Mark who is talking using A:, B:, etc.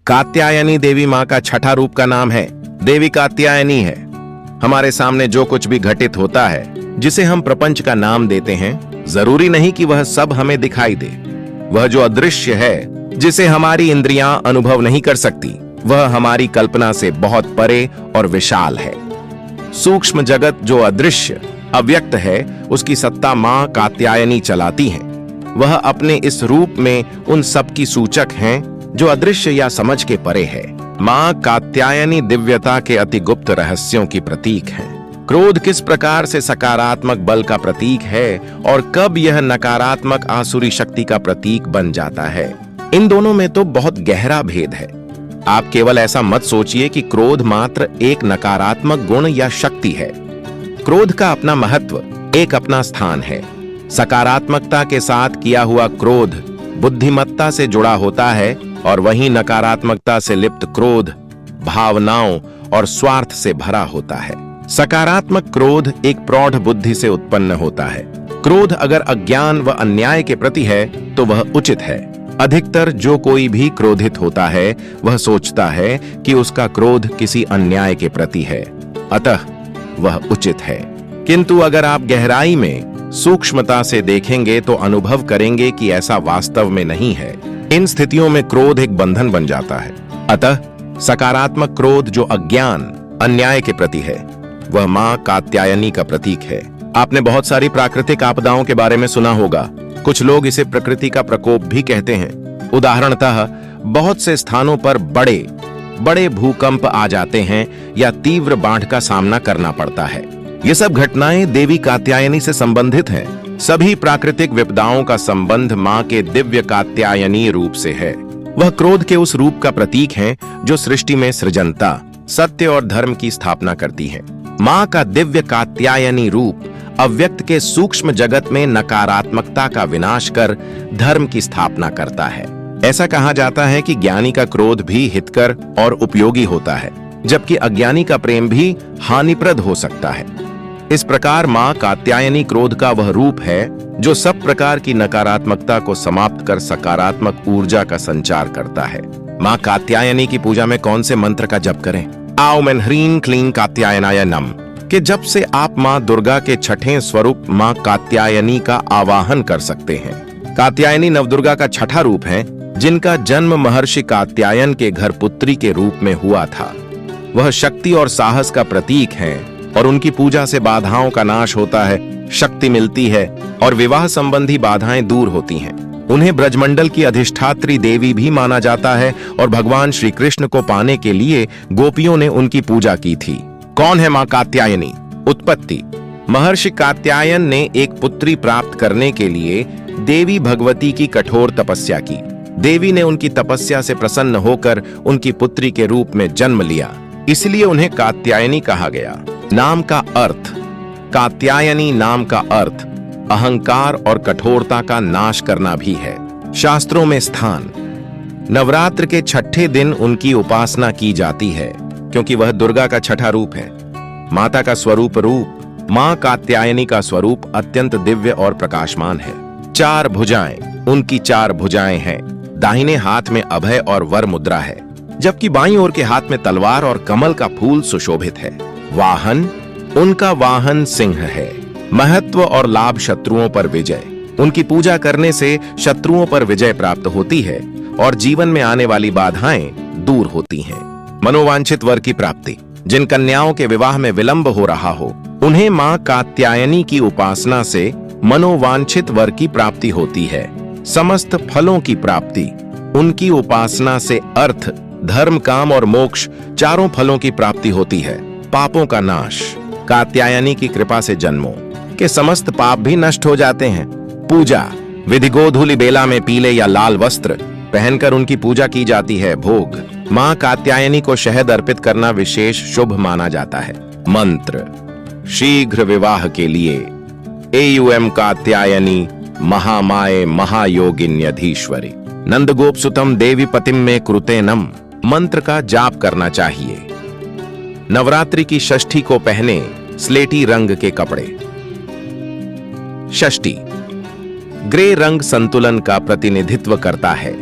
A: कात्यायनी देवी माँ का छठा रूप का नाम है। देवी कात्यायनी है। हमारे सामने जो कुछ भी घटित होता है, जिसे हम प्रपंच का नाम देते हैं, जरूरी नहीं कि वह सब हमें दिखाई दे। वह जो अदृश्य है, जिसे हमारी इंद्रियां अनुभव नहीं कर सकती, वह हमारी कल्पना से बहुत परे और विशाल है। सूक्ष्म जगत जो अदृश्य अव्यक्त है, उसकी सत्ता मां कात्यायनी चलाती हैं। वह अपने इस रूप में उन सब की सूचक हैं जो अदृश्य या समझ के परे है। मां कात्यायनी दिव्यता के अति गुप्त रहस्यों की प्रतीक है। क्रोध किस प्रकार से सकारात्मक बल का प्रतीक है और कब यह नकारात्मक आसुरी शक्ति का प्रतीक बन जाता है, इन दोनों में तो बहुत गहरा भेद है। आप केवल ऐसा मत सोचिए कि क्रोध मात्र एक नकारात्मक गुण या शक्ति है। क्रोध का अपना महत्व, एक अपना स्थान है। सकारात्मकता के साथ किया हुआ क्रोध बुद्धिमत्ता से जुड़ा होता है और वहीं नकारात्मकता से लिप्त क्रोध भावनाओं और स्वार्थ से भरा होता है। सकारात्मक क्रोध एक प्रौढ़ बुद्धि से उत्पन्न होता है। क्रोध अगर अज्ञान व अन्याय के प्रति है तो वह उचित है। अधिकतर जो कोई भी क्रोधित होता है, वह सोचता है कि उसका क्रोध किसी अन्याय के प्रति है, अतः वह उचित है। किंतु अगर आप गहराई में सूक्ष्मता से देखेंगे तो अनुभव करेंगे कि ऐसा वास्तव में नहीं है। इन स्थितियों में क्रोध एक बंधन बन जाता है। अतः सकारात्मक क्रोध जो अज्ञान अन्याय के प्रति है, वह मां कात्यायनी का प्रतीक है। आपने बहुत सारी प्राकृतिक आपदाओं के बारे में सुना होगा। कुछ लोग इसे प्रकृति का प्रकोप भी कहते हैं। उदाहरणतः बहुत से स्थानों पर बड़े बड़े भूकंप आ जाते हैं या तीव्र बाढ़ का सामना करना पड़ता है। ये सब घटनाएं देवी कात्यायनी से संबंधित हैं। सभी प्राकृतिक विपदाओं का संबंध मां के दिव्य कात्यायनी रूप से है। वह क्रोध के उस रूप का प्रतीक है जो सृष्टि में सृजनता, सत्य और धर्म की स्थापना करती है। मां का दिव्य कात्यायनी रूप अव्यक्त के सूक्ष्म जगत में नकारात्मकता का विनाश कर धर्म की स्थापना करता है। ऐसा कहा जाता है कि ज्ञानी का क्रोध भी हितकर और उपयोगी होता है, जबकि अज्ञानी का प्रेम भी हानिप्रद हो सकता है। इस प्रकार मां कात्यायनी क्रोध का वह रूप है जो सब प्रकार की नकारात्मकता को समाप्त कर सकारात्मक ऊर्जा का संचार करता है। मां कात्यायनी की पूजा में कौन से मंत्र का जप करें? ओम ह्रीं क्लीं कात्यायनाय नम के जप से आप मां दुर्गा के छठे स्वरूप मां कात्यायनी का आवाहन कर सकते हैं। कात्यायनी नवदुर्गा का छठा रूप है, जिनका जन्म महर्षि कात्यायन के घर पुत्री के रूप में हुआ था। वह शक्ति और साहस का प्रतीक है और उनकी पूजा से बाधाओं का नाश होता है, शक्ति मिलती है और विवाह संबंधी बाधाएं दूर होती हैं। उन्हें ब्रजमंडल की अधिष्ठात्री देवी भी माना जाता है और भगवान श्री कृष्ण को पाने के लिए गोपियों ने उनकी पूजा की थी। कौन है मां कात्यायनी? उत्पत्ति। महर्षि कात्यायन ने एक पुत्री प्राप्त करने के लिए देवी भगवती की कठोर तपस्या की। देवी ने उनकी तपस्या से प्रसन्न होकर उनकी पुत्री के रूप में जन्म लिया, इसलिए उन्हें कात्यायनी कहा गया। नाम का अर्थ कात्यायनी नाम का अर्थ अहंकार और कठोरता का नाश करना भी है। शास्त्रों में स्थान। नवरात्र के छठे दिन उनकी उपासना की जाती है क्योंकि वह दुर्गा का छठा रूप है। माता का रूप मां कात्यायनी का स्वरूप अत्यंत दिव्य और प्रकाशमान है। चार भुजाएं। उनकी चार भुजाएं हैं। दाहिने हाथ में अभय और वर मुद्रा है, जबकि बाईं ओर के हाथ में तलवार और कमल का फूल सुशोभित है। वाहन। उनका वाहन सिंह है। महत्व और लाभ शत्रुओं पर विजय। उनकी पूजा करने से शत्रुओं पर विजय प्राप्त होती है और जीवन में आने वाली बाधाएं दूर होती हैं। मनोवांछित वर की प्राप्ति। जिन कन्याओं के विवाह में विलंब हो रहा हो, उन्हें मां कात्यायनी की उपासना से मनोवांछित वर की प्राप्ति होती है। समस्त फलों की प्राप्ति। उनकी उपासना से अर्थ, धर्म, काम और मोक्ष चारों फलों की प्राप्ति होती है। पापों का नाश। कात्यायनी की कृपा से जन्मों के समस्त पाप भी नष्ट हो जाते हैं। पूजा। विधि गोधूलि बेला में पीले या लाल वस्त्र पहनकर उनकी पूजा की जाती है। भोग। मां कात्यायनी को शहद अर्पित करना विशेष शुभ माना जाता है। मंत्र। शीघ्र विवाह के लिए एयुएम कात्यायनी महामाये महायोगिन्यधीश्वरी नंदगोप सुतम देवी पतिम में कृतेनम मंत्र का जाप करना चाहिए। नवरात्रि की षष्ठी को पहने स्लेटी रंग के कपड़े। षष्ठी ग्रे रंग संतुलन का प्रतिनिधित्व करता है।